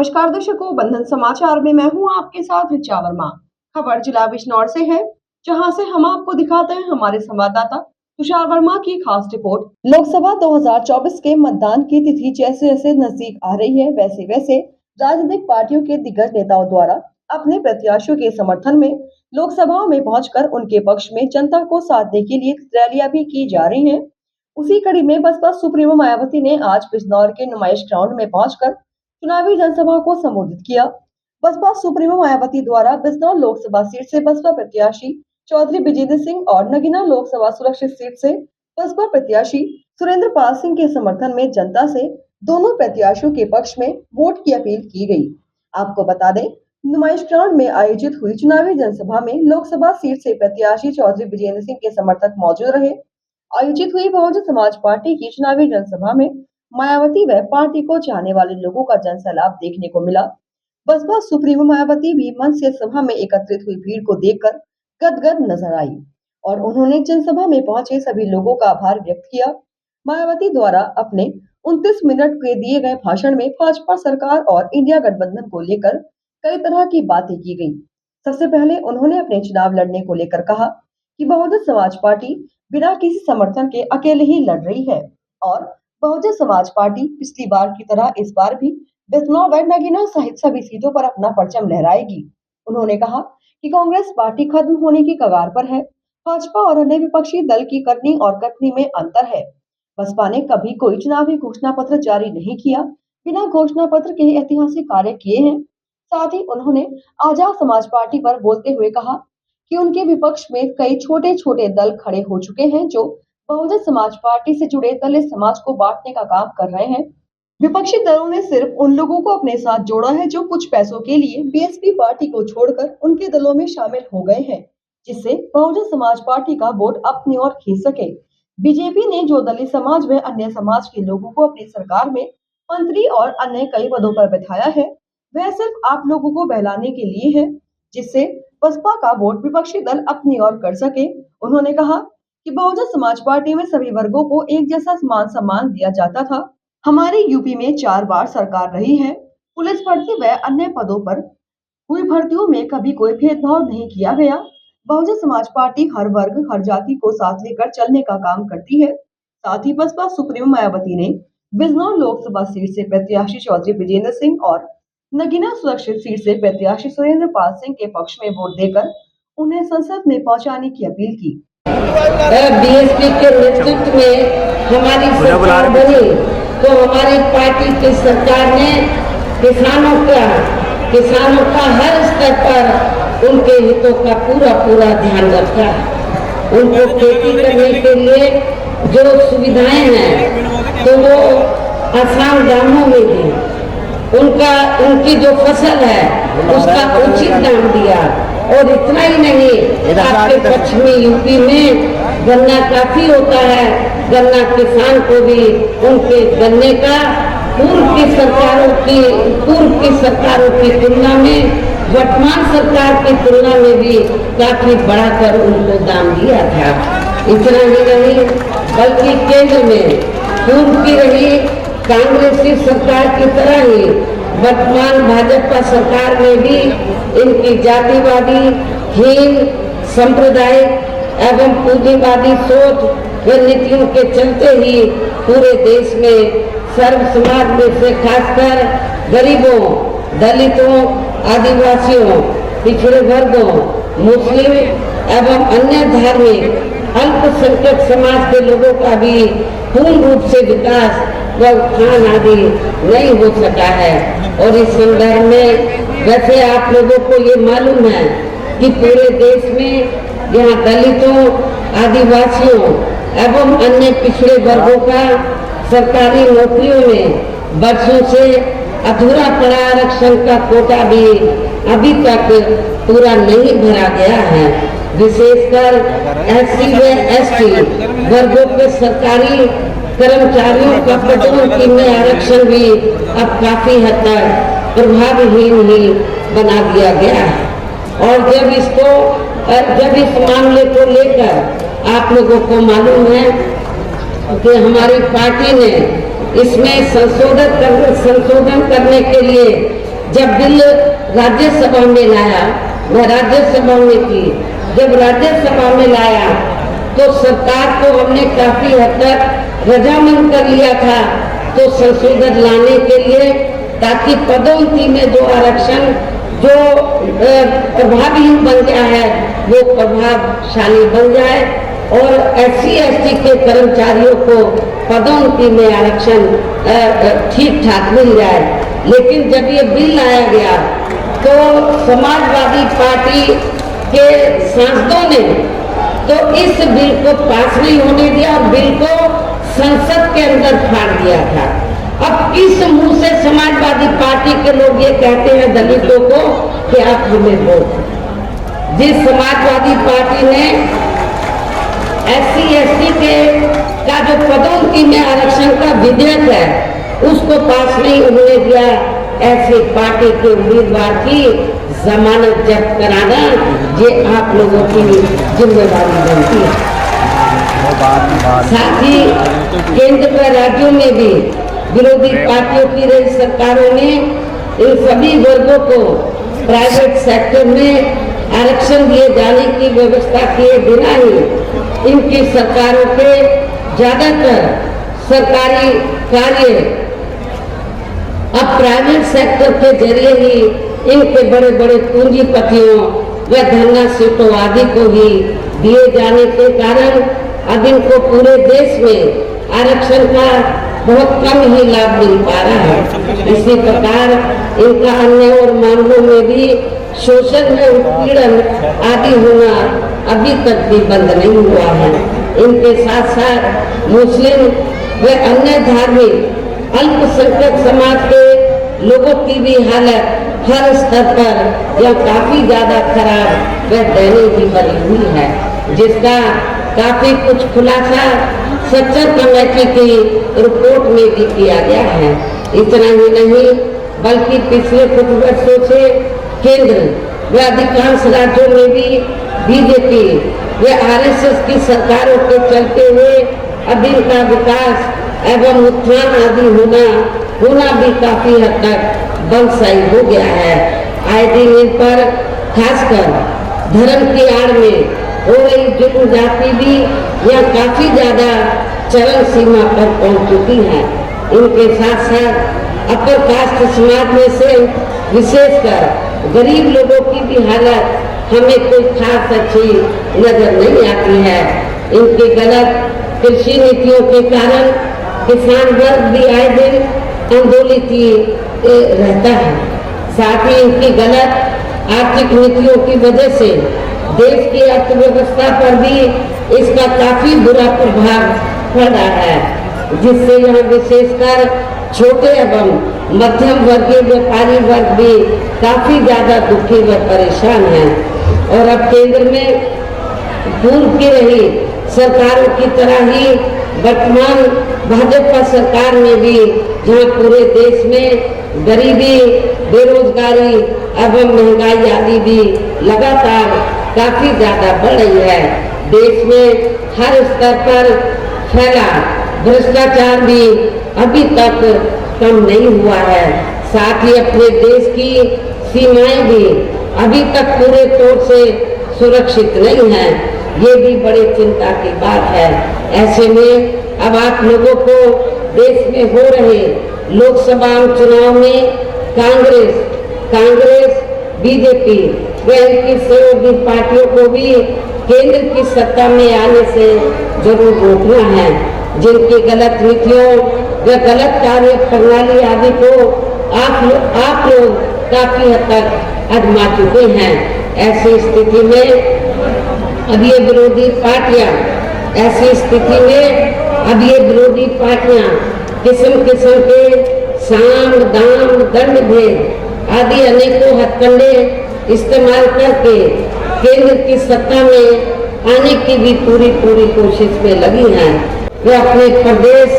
नमस्कार दर्शकों, बंधन समाचार में मैं हूं आपके साथ ऋचा वर्मा। खबर जिला बिजनौर से है, जहां से हम आपको दिखाते हैं हमारे संवाददाता तुषार वर्मा की खास रिपोर्ट। लोकसभा 2024 के मतदान की तिथि जैसे जैसे नजदीक आ रही है, वैसे वैसे राजनीतिक पार्टियों के दिग्गज नेताओं द्वारा अपने प्रत्याशियों के समर्थन में लोकसभा में पहुंचकर उनके पक्ष में जनता को साधने के लिए रैलियां भी की जा रही है। उसी कड़ी में बसपा सुप्रीमो मायावती ने आज बिजनौर के नुमाइश ग्राउंड में पहुंचकर चुनावी जनसभा को संबोधित किया। बसपा सुप्रीमो मायावती द्वारा बिजनौर लोकसभा सीट से बसपा प्रत्याशी चौधरी विजेंद्र सिंह और नगीना लोकसभा सुरक्षित सीट से बसपा प्रत्याशी सुरेंद्र पाल सिंह के समर्थन में जनता से दोनों प्रत्याशियों के पक्ष में वोट की अपील की गई। आपको बता दें, नुमाइश ग्राउंड में आयोजित हुई चुनावी जनसभा में लोकसभा सीट से प्रत्याशी चौधरी विजेंद्र सिंह के समर्थक मौजूद रहे। आयोजित हुई बहुजन समाज पार्टी की चुनावी जनसभा में मायावती व पार्टी को चाहने वाले लोगों का जनसैलाब देखने को मिला। बसपा सुप्रीमो मायावती भी मंच से सभा में एकत्रित हुई भीड़ को देखकर गदगद नजर आई और उन्होंने जनसभा में पहुंचे सभी लोगों का आभार व्यक्त किया। मायावती द्वारा अपने 29 मिनट के दिए गए भाषण में भाजपा सरकार और इंडिया गठबंधन को लेकर कई तरह की बातें की गई। सबसे पहले उन्होंने अपने चुनाव लड़ने को लेकर कहा कि बहुजन समाज पार्टी बिना किसी समर्थन के अकेले ही लड़ रही है और बहुजन समाज पार्टी पिछली बार की तरह इस बार भी बिजनौर व नगीना सहित सभी सीटों पर अपना परचम लहराएगी। उन्होंने कहा कि कांग्रेस पार्टी खत्म होने की कगार पर है। भाजपा और अन्य विपक्षी दल की करनी और कथनी में अंतर है। बसपा ने कभी कोई चुनावी घोषणा पत्र जारी नहीं किया, बिना घोषणा पत्र के ऐतिहासिक कार्य किए हैं। साथ ही उन्होंने आजाद समाज पार्टी पर बोलते हुए कहा कि उनके विपक्ष में कई छोटे छोटे दल खड़े हो चुके हैं जो बहुजन समाज पार्टी से जुड़े दलित समाज को बांटने का काम कर रहे हैं। विपक्षी दलों ने सिर्फ उन लोगों को अपने साथ जोड़ा है जो कुछ पैसों के लिए बीएसपी पार्टी को छोड़कर उनके दलों में शामिल हो गए हैं, जिससे बहुजन समाज पार्टी का वोट अपनी ओर खींच सके। बीजेपी ने जो दलित समाज व अन्य समाज के लोगों को अपनी सरकार में मंत्री और अन्य कई पदों पर बैठाया है, वह सिर्फ आप लोगों को बहलाने के लिए है, जिससे बसपा का वोट विपक्षी दल अपनी ओर कर सके। उन्होंने कहा कि बहुजन समाज पार्टी में सभी वर्गों को एक जैसा मान सम्मान दिया जाता था। हमारी यूपी में 4 बार सरकार रही है। पुलिस भर्ती व अन्य पदों पर हुई भर्तियों में कभी कोई भेदभाव नहीं किया गया। बहुजन समाज पार्टी हर वर्ग हर जाति को साथ लेकर चलने का काम करती है। साथ ही बसपा सुप्रीमो मायावती ने बिजनौर लोकसभा सीट से प्रत्याशी चौधरी विजेंद्र सिंह और नगीना सुरक्षित सीट से प्रत्याशी सुरेंद्र पाल सिंह के पक्ष में वोट देकर उन्हें संसद में पहुंचाने की अपील की। बीएसपी के नेतृत्व में हमारी सरकार बनी तो हमारी पार्टी की सरकार ने किसानों का हर स्तर पर उनके हितों का पूरा ध्यान रखा। उनको खेती करने के लिए जो सुविधाएं हैं तो वो आसान दामों में दी। उनकी जो फसल है उसका उचित दाम दिया। और इतना ही नहीं, आपके पश्चिमी यूपी में गन्ना काफी होता है। गन्ना किसान को भी उनके गन्ने का पूर्व की सरकारों की तुलना में वर्तमान सरकार की तुलना में भी काफी बढ़ाकर उनको दाम दिया था। इतना ही नहीं, बल्कि केंद्र में पूर्व की रही कांग्रेसी सरकार की तरह ही वर्तमान भाजपा सरकार में भी इनकी जातिवादी, हीन, सांप्रदायिक एवं पूंजीवादी सोच व नीतियों के चलते ही पूरे देश में सर्व समाज में से खासकर गरीबों, दलितों, आदिवासियों, पिछड़े वर्गों, मुस्लिम एवं अन्य धार्मिक अल्पसंख्यक समाज के लोगों का भी पूर्ण रूप से विकास व उत्थान आदि नहीं हो सका है। और इस संदर्भ में वैसे आप लोगों को ये मालूम है कि पूरे देश में यहाँ दलितों, आदिवासियों एवं अन्य पिछड़े वर्गों का सरकारी नौकरियों में वर्षों से अधूरा पड़ा आरक्षण का कोटा भी अभी तक पूरा नहीं भरा गया है। विशेषकर एससी व एसटी वर्गों के सरकारी कर्मचारियों का पदोन्नति में आरक्षण भी अब काफी हद तक प्रभावहीन ही बना दिया गया है। और जब इस मामले को लेकर आप लोगों को मालूम है कि हमारी पार्टी ने इसमें संशोधन करने के लिए जब बिल राज्यसभा में लाया, मैं राज्यसभा में थी, जब राज्यसभा में लाया तो सरकार को हमने काफी हद तक रजामंद कर लिया था तो संशोधन लाने के लिए, ताकि पदोन्नति में जो आरक्षण जो प्रभावी बन गया है वो प्रभावशाली बन जाए और SC/ST के कर्मचारियों को पदोन्नति में आरक्षण ठीक ठाक मिल जाए। लेकिन जब ये बिल लाया गया तो समाजवादी पार्टी के सांसदों ने तो इस बिल को पास नहीं होने दिया और बिल को संसद के अंदर फाड़ दिया था। अब किस मुंह से समाजवादी पार्टी के लोग ये कहते हैं दलितों को कि आप हमें वोट, जिस समाजवादी पार्टी ने SC/ST के का जो पदोन्नति में आरक्षण का विधेयक है उसको पास नहीं होने दिया, ऐसे पार्टी के उम्मीदवार की जमानत जब्त कराना ये आप लोगों की जिम्मेदारी बनती है। साथ ही केंद्र व राज्यों में भी विरोधी पार्टियों की रही सरकारों ने इन सभी वर्गों को प्राइवेट सेक्टर में आरक्षण दिए जाने की व्यवस्था किए बिना ही इनकी सरकारों के ज्यादातर सरकारी कार्य अब प्राइवेट सेक्टर के जरिए ही इनके बड़े बड़े पूंजीपतियों व धन्ना सीटों आदि को ही दिए जाने के कारण अब इनको पूरे देश में आरक्षण का बहुत कम ही लाभ मिल पा रहा है। इसी प्रकार इनका अन्य और मामलों में भी शोषण में उत्पीड़न आदि होना अभी तक भी बंद नहीं हुआ है। इनके साथ साथ मुस्लिम व अन्य धार्मिक अल्पसंख्यक समाज के लोगों की भी हालत हर स्तर पर यह काफी ज्यादा खराब व दयनीय भी बनी हुई है, जिसका काफी कुछ खुलासा सच्चर कमेटी की रिपोर्ट में भी किया गया है। इतना ही नहीं बल्कि पिछले कुछ वर्षों से केंद्र व अधिकांश राज्यों में भी बीजेपी व RSS की सरकारों के चलते हुए अब इनका विकास एवं उत्थान आदि होना भी काफी हद तक बंदशाही हो गया है। आए दिन इन पर खासकर धर्म की आड़ में हो रही जुल्म जाति भी यह काफी ज्यादा चरम सीमा पर पहुंच चुकी है। इनके साथ साथ अपर कास्ट समाज में से विशेषकर गरीब लोगों की भी हालत हमें कोई खास अच्छी नजर नहीं आती है। इनके गलत कृषि नीतियों के कारण किसान वर्ग भी आए दिन आंदोलित रहता है। साथ ही इनकी गलत आर्थिक नीतियों की वजह से देश की अर्थव्यवस्था पर भी इसका काफी बुरा प्रभाव पड़ रहा है, जिससे यहाँ विशेषकर छोटे एवं मध्यम वर्गीय व्यापारी वर्ग भी काफी ज्यादा दुखी व परेशान हैं। और अब केंद्र में पूर्व की रही सरकारों की तरह ही वर्तमान भाजपा सरकार में भी जहाँ पूरे देश में गरीबी, बेरोजगारी एवं महंगाई आदि भी लगातार काफी ज्यादा बढ़ रही है। देश में हर स्तर पर फैला भ्रष्टाचार भी अभी तक कम नहीं हुआ है। साथ ही अपने देश की सीमाएं भी अभी तक पूरे तौर से सुरक्षित नहीं है। ये भी बड़ी चिंता की बात है। ऐसे में अब आप लोगों को देश में हो रहे लोकसभा चुनाव में कांग्रेस, बीजेपी व इनकी सहयोगी पार्टियों को भी केंद्र की सत्ता में आने से जरूर रोकना है। जिनकी गलत नीतियों व गलत कार्य प्रणाली आदि को आप लोग काफी हद तक आजमा चुके हैं। ऐसी स्थिति में अब ये विरोधी पार्टियां किस्म किस्म के साम, दाम, दंड भेद आदि अनेकों हथकंडे इस्तेमाल करके केंद्र की सत्ता में आने की भी पूरी कोशिश में लगी हैं। वे अपने प्रदेश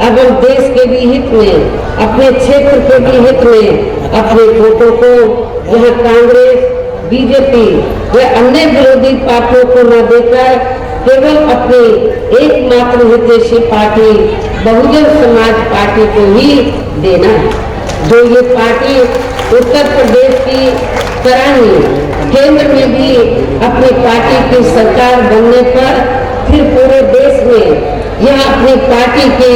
एवं देश के भी हित में, अपने क्षेत्र के भी हित में अपने वोटों को यहाँ कांग्रेस, बीजेपी व अन्य विरोधी पार्टियों को न देकर केवल अपनी एकमात्र हितैषी पार्टी बहुजन समाज पार्टी को ही देना है। जो ये पार्टी उत्तर प्रदेश की तरह ही केंद्र में भी अपनी पार्टी की सरकार बनने पर फिर पूरे देश में यह अपनी पार्टी के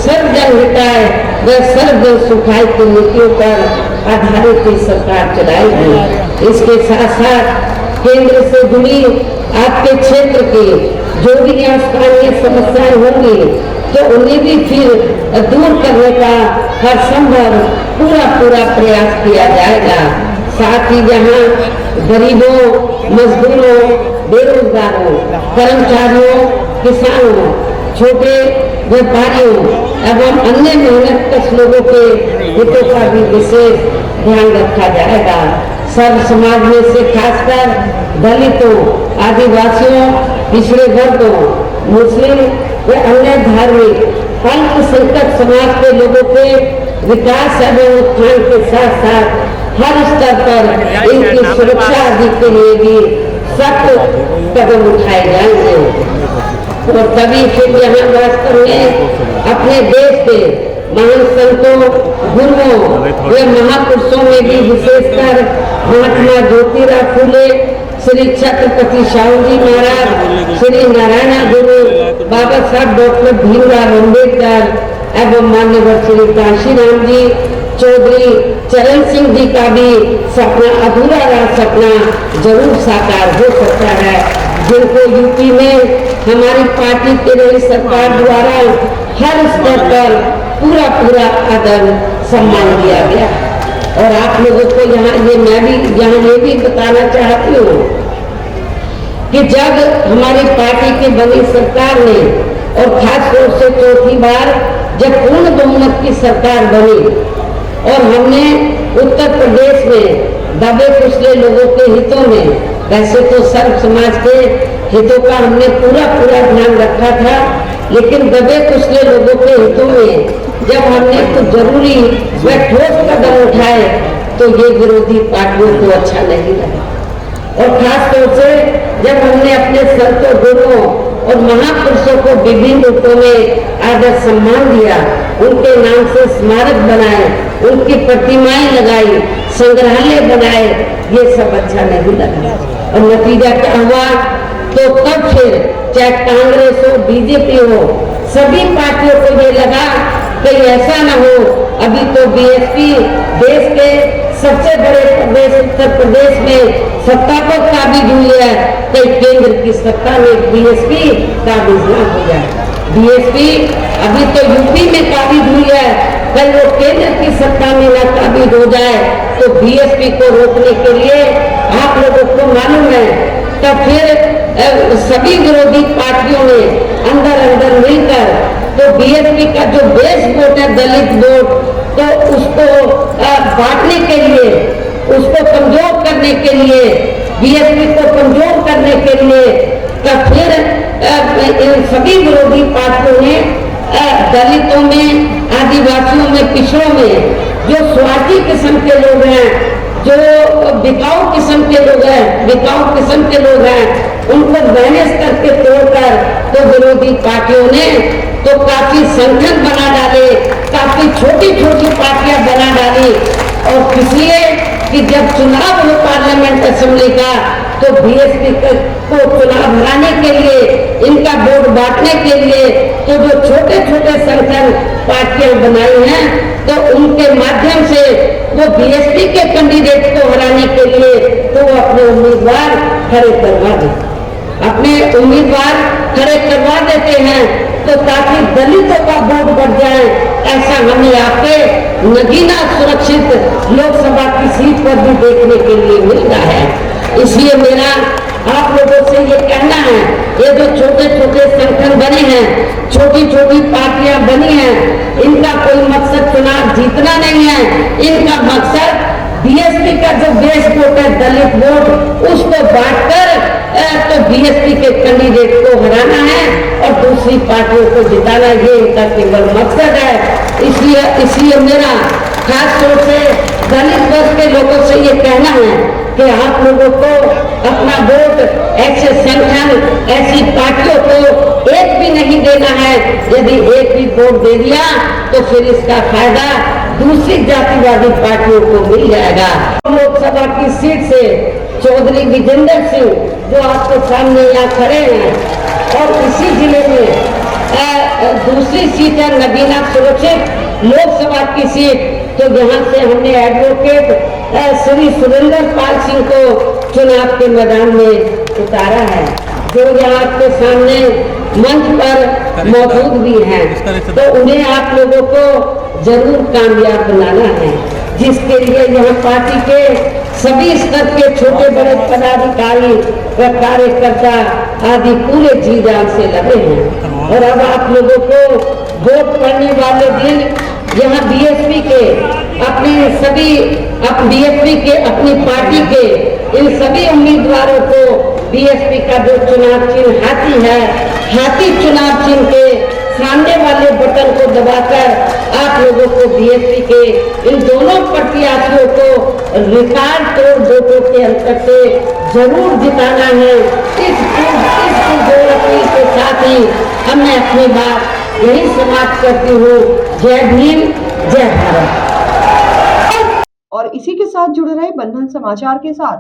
सर्वजन हिताय व सर्वजन सुखाय की नीतियों पर आधारित सरकार चलाएगी। इसके साथ साथ केंद्र से जुड़ी आपके क्षेत्र की जो भी यहाँ स्थानीय समस्याएं होंगी तो उन्हें भी फिर दूर करने का हर संभव पूरा प्रयास किया जाएगा। साथ ही यहाँ गरीबों, मजदूरों, बेरोजगारों, कर्मचारियों, किसानों, छोटे व्यापारियों एवं अन्य मेहनतकश लोगों के हितों का भी विशेष ध्यान रखा जाएगा। सर्व समाज में से खासकर दलितों, आदिवासियों, पिछड़े वर्गों, मुस्लिम व अन्य धार्मिक अल्पसंख्यक समाज के लोगों के विकास एवं उत्थान के साथ साथ हर स्तर पर इनकी सुरक्षा आदि के लिए भी सख्त कदम उठाए जाएंगे। और तभी फिर यहाँ वास्तव में अपने देश के महान संतों, गुरुओं व महापुरुषों में भी विशेषकर महात्मा ज्योतिराव फूले, श्री छत्रपति शाहू जी महाराज, श्री नारायण गुरु, बाबा साहब डॉक्टर भीमराव अम्बेडकर एवं मान्यवर श्री काशीराम जी, चौधरी चरण सिंह जी का भी सपना अधूरा रहा सपना जरूर साकार हो सकता है, जिनको यूपी में हमारी पार्टी की नई सरकार द्वारा हर स्तर पर पूरा आदर सम्मान दिया गया। और आप लोगों को मैं भी यहाँ भी बताना चाहती हूँ कि जब हमारी पार्टी की बनी सरकार ने और खास तौर से चौथी बार जब पूर्ण बहुमत की सरकार बनी और हमने उत्तर प्रदेश में दबे कुचले लोगों के हितों में, वैसे तो सर्व समाज के हितों का हमने पूरा ध्यान रखा था, लेकिन दबे कुचले लोगों के हितों में जब हमने कुछ जरूरी व ठोस कदम उठाए तो ये विरोधी पार्टियों को अच्छा नहीं लगा। और खास तौर से जब हमने अपने संतों, गुरुओं और महापुरुषों को विभिन्न रूपों में आदर सम्मान दिया, उनके नाम से स्मारक बनाए, उनकी प्रतिमाएं लगाई, संग्रहालय बनाए, ये सब अच्छा नहीं लगा। और नतीजा क्या हुआ? तो तब फिर चाहे कांग्रेस हो, बीजेपी हो, सभी पार्टियों को ये लगा कि ऐसा न हो, अभी तो बीएसपी देश के सबसे बड़े प्रदेश उत्तर प्रदेश में सत्ता पर काबिज हुई है, कई केंद्र की सत्ता में बीएसपी काबिज न हो जाए। बीएसपी अभी तो यूपी में काबिज हुई है, कल वो केंद्र की सत्ता में न काबिज हो जाए तो बीएसपी को रोकने के लिए आप लोगों को मालूम है तब फिर सभी विरोधी पार्टियों ने अंदर मिलकर तो बीएसपी का जो बेस वोट है दलित वोट, तो उसको बांटने के लिए, उसको कमजोर करने के लिए, बीएसपी को कमजोर करने के लिए तब फिर इन सभी विरोधी पार्टियों ने दलितों में, आदिवासियों में, पिछड़ों में जो स्वार्थी किस्म के लोग हैं, जो बिकाऊ किस्म के लोग हैं, उनको बैलेंस करके तोड़कर तो विरोधी पार्टियों ने तो काफी संगठन बना डाले, काफी छोटी पार्टियां बना डाली। और इसलिए कि जब चुनाव हो पार्लियामेंट असेंबली का तो बीएसपी को चुनाव हराने के लिए, इनका वोट बांटने के लिए तो जो छोटे संगठन पार्टियां बनाई हैं तो उनके माध्यम से वो बीएसपी के कैंडिडेट को हराने के लिए तो वो अपने उम्मीदवार खड़े करवा देते हैं तो ताकि दलितों का वोट बढ़ जाए। ऐसा हमें आपके नगीना सुरक्षित लोकसभा की सीट पर भी देखने के लिए मिल रहा है। इसलिए मेरा आप लोगों से ये कहना है, ये जो छोटे संगठन बने हैं, छोटी पार्टियां बनी हैं, इनका कोई मकसद चुनाव जीतना नहीं है। इनका मकसद बीएसपी का जो बेस वोट है दलित वोट, उसको बांटकर तो बीएसपी के कैंडिडेट को हराना है और दूसरी पार्टियों को जिताना, ये इनका केवल मकसद है। इसलिए मेरा खास तौर से दलित वर्ग के लोगों से ये कहना है कि आप लोगों को अपना वोट ऐसे संगठन, ऐसी पार्टियों को एक भी नहीं देना है। यदि एक भी वोट दे दिया तो फिर इसका फायदा दूसरी जातिवादी पार्टियों को मिल जाएगा। लोकसभा की सीट से चौधरी विजेंद्र सिंह जो आपके सामने यहाँ खड़े हैं, और इसी जिले में दूसरी सीट है नगीना सुरक्षित लोकसभा की सीट, तो यहाँ से हमने एडवोकेट श्री सुरेंद्र पाल सिंह को चुनाव के मैदान में उतारा है, जो यहाँ आपके सामने मंच पर मौजूद भी हैं। तो उन्हें आप लोगों को जरूर कामयाब बनाना है, जिसके लिए यहाँ पार्टी के सभी स्तर के छोटे बड़े पदाधिकारी व कार्यकर्ता आदि पूरे जी जान से लगे हैं। और अब आप लोगों को वोट पड़ने वाले दिन यहाँ बीएसपी के अपनी पार्टी के इन सभी उम्मीदवारों को बीएसपी का जो चुनाव चिन्ह हाथी है, हाथी चुनाव चिन्ह के सामने वाले बटन को दबाकर आप लोगों को बीएसपी के इन दोनों प्रत्याशियों को रिकॉर्ड तोड़ वोटों के अंतर से जरूर जिताना है। इस अपील के साथ ही मैं अपनी बात यही समाप्त करती हूँ। जय भीम, जय भारत। और इसी के साथ जुड़े रहे बंधन समाचार के साथ।